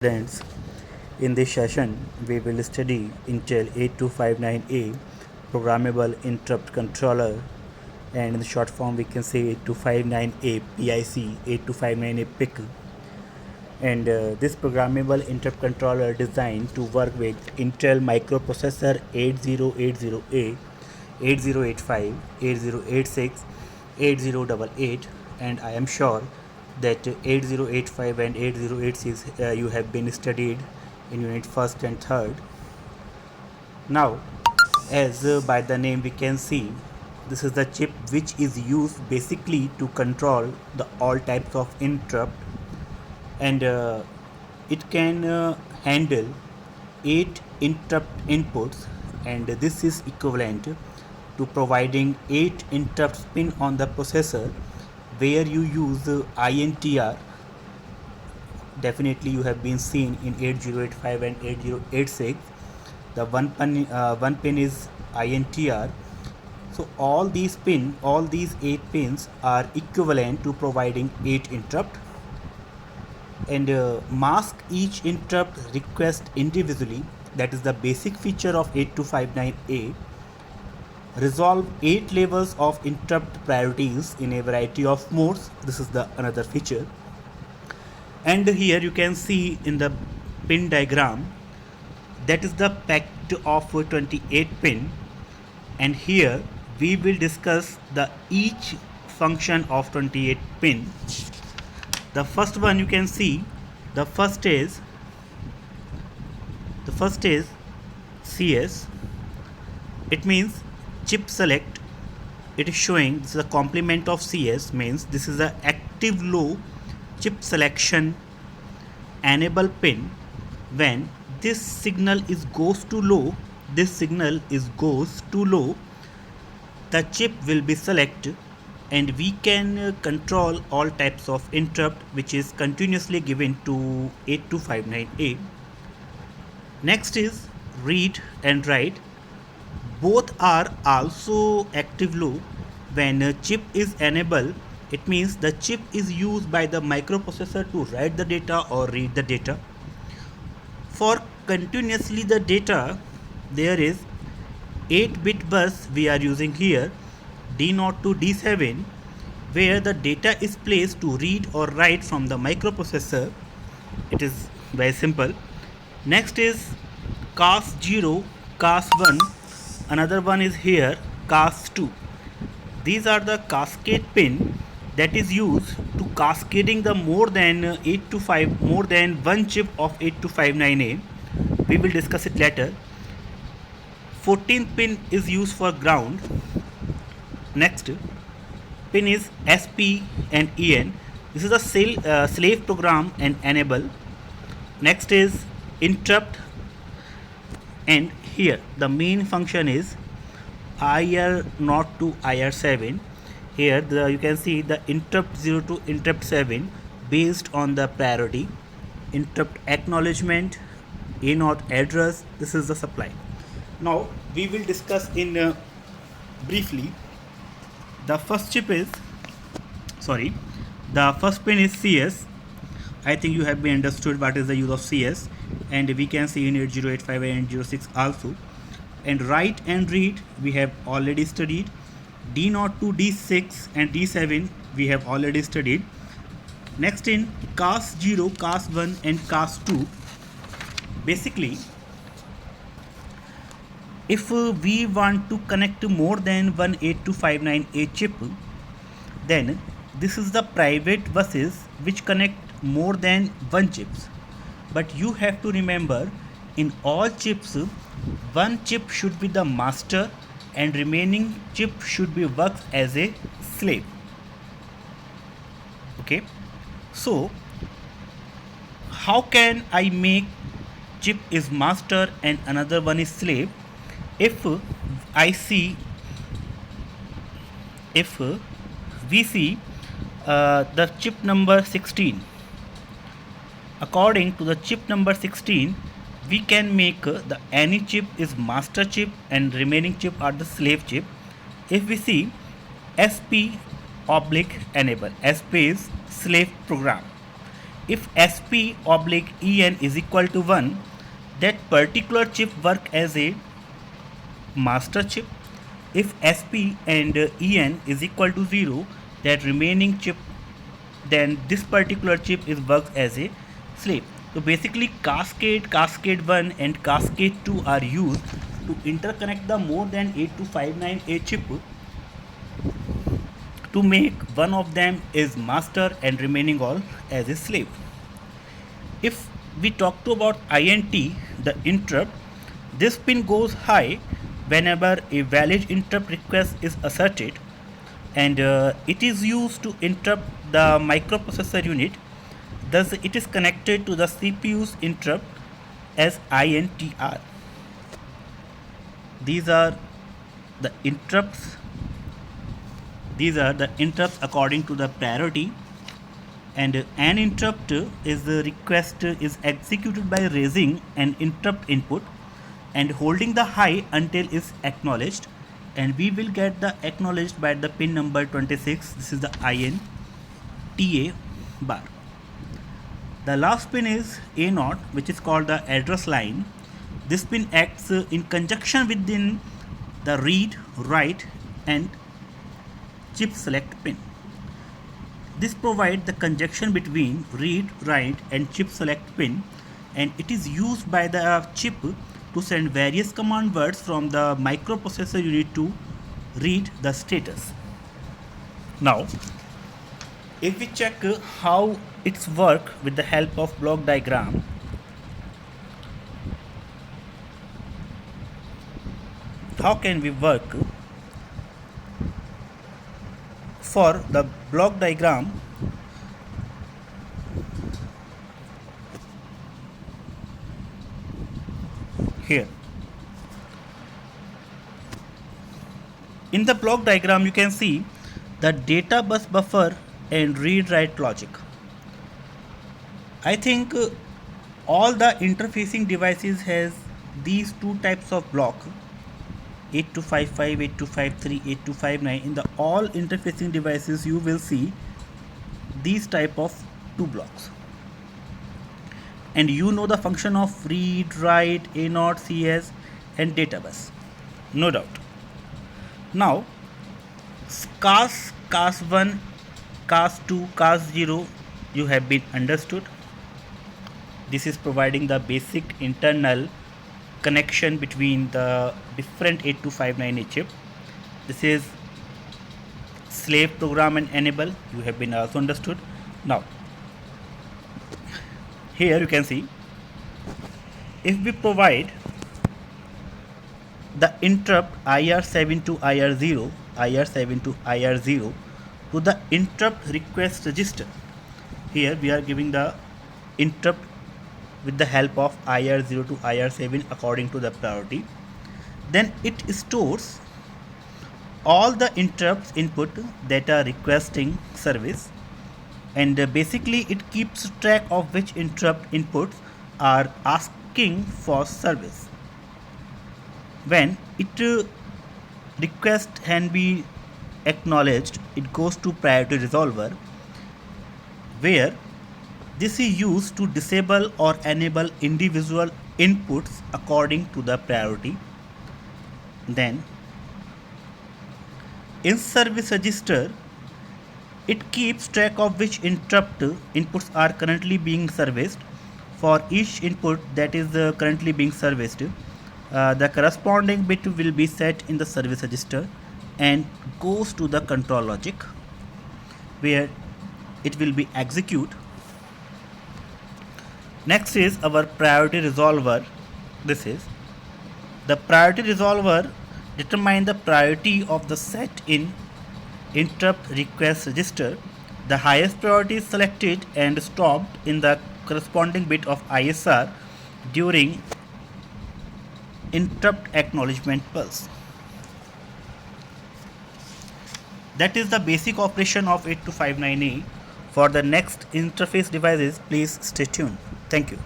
Students, in this session, we will study Intel 8259A Programmable Interrupt Controller, and in the short form, we can say 8259A PIC, 8259A PIC. And this programmable interrupt controller designed to work with Intel microprocessor 8080A, 8085, 8086, 8088, and I am sure that 8085 and 8086 you have been studied in unit 1st and 3rd. Now, as by the name we can see, this is the chip which is used basically to control the all types of interrupt, and it can handle 8 interrupt inputs, and this is equivalent to providing 8 interrupts pin on the processor where you use INTR. Definitely you have been seen in 8085 and 8086. The one pin is INTR. So all these 8 pins are equivalent to providing 8 interrupt, and mask each interrupt request individually. That is the basic feature of 8259A. Resolve 8 levels of interrupt priorities in a variety of modes. This is the another feature. And here you can see in the pin diagram, that is the packet of 28 pin, and here we will discuss the each function of 28 pin. The first one you can see, the first is CS. It means chip select. It is showing this is a complement of CS, means this is the active low chip selection enable pin. When this signal goes to low, the chip will be selected, and we can control all types of interrupt which is continuously given to 8259A. Next is read and write. Both are also active low. When a chip is enabled, it means the chip is used by the microprocessor to write the data or read the data. For continuously the data, there is 8-bit bus we are using here, D0 to D7, where the data is placed to read or write from the microprocessor. It is very simple. Next is CAS0, CAS1. Another one is here, CAS2. These are the cascade pin that is used to cascading the more than one chip of 8259A. We will discuss it later. 14th pin is used for ground. Next pin is SP and EN. This is a slave program and enable. Next is interrupt, and here the main function is IR0 to IR7. Here you can see the interrupt 0 to interrupt 7 based on the priority. Interrupt acknowledgement, A0 address. This is the supply. Now we will discuss in briefly. The first pin is CS. I think you have been understood what is the use of CS, and we can see in 8085 and 8086 also. And write and read we have already studied. D0 to D6 and D7 we have already studied. Next in CAS0, CAS1 and CAS2. Basically, if we want to connect more than one 8259A chip, then this is the private buses which connect more than one chips. But you have to remember, in all chips, one chip should be the master and remaining chip should be works as a slave. Okay, so how can I make chip is master and another one is slave? If we see the chip number 16, according to the chip number 16, we can make the any chip is master chip and remaining chip are the slave chip. If we see SP oblique enable, SP is slave program, If SP oblique EN is equal to 1, that particular chip work as a master chip. If SP and EN is equal to 0, that remaining chip, then this particular chip is works as a slave. So basically cascade 1 and cascade 2 are used to interconnect the more than 8259A chip to make one of them is master and remaining all as a slave. If we talk to about INT, the interrupt, this pin goes high whenever a valid interrupt request is asserted, and it is used to interrupt the microprocessor unit. Thus, it is connected to the CPU's interrupt as INTR. These are the interrupts. These are the interrupts according to the priority, and an interrupt is the request is executed by raising an interrupt input and holding the high until is acknowledged, and we will get the acknowledged by the pin number 26. This is the INTA bar. The last pin is A0, which is called the address line. This pin acts in conjunction within the read, write and chip select pin. This provides the conjunction between read, write and chip select pin, and it is used by the chip to send various command words from the microprocessor unit to read the status. Now, if we check how it's work with the help of block diagram, how can we work for the block diagram? Here in the block diagram you can see the data bus buffer and read write logic. I think all the interfacing devices has these two types of block, 8255, 8253, 8259. In the all interfacing devices you will see these type of two blocks, and you know the function of read, write, A0, CS and data bus, no doubt. Now CAS, CAS1, CAS2, CAS0 you have been understood. This is providing the basic internal connection between the different 8259A chip. This is slave program and enable, you have been also understood. Now here you can see, if we provide the interrupt IR7 to IR0, IR7 to IR0 to the interrupt request register, here we are giving the interrupt with the help of IR0 to IR7 according to the priority, then it stores all the interrupts input that are requesting service, and basically it keeps track of which interrupt inputs are asking for service. When it request can be acknowledged, it goes to priority resolver, where this is used to disable or enable individual inputs according to the priority. Then in service register it keeps track of which interrupt inputs are currently being serviced. For each input that is currently being serviced, the corresponding bit will be set in the service register and goes to the control logic, where it will be execute. Next is our priority resolver. This is the priority resolver determine the priority of the set in interrupt request register. The highest priority is selected and stopped in the corresponding bit of ISR during interrupt acknowledgement pulse. That is the basic operation of 8259A. For the next interface devices, please stay tuned. Thank you.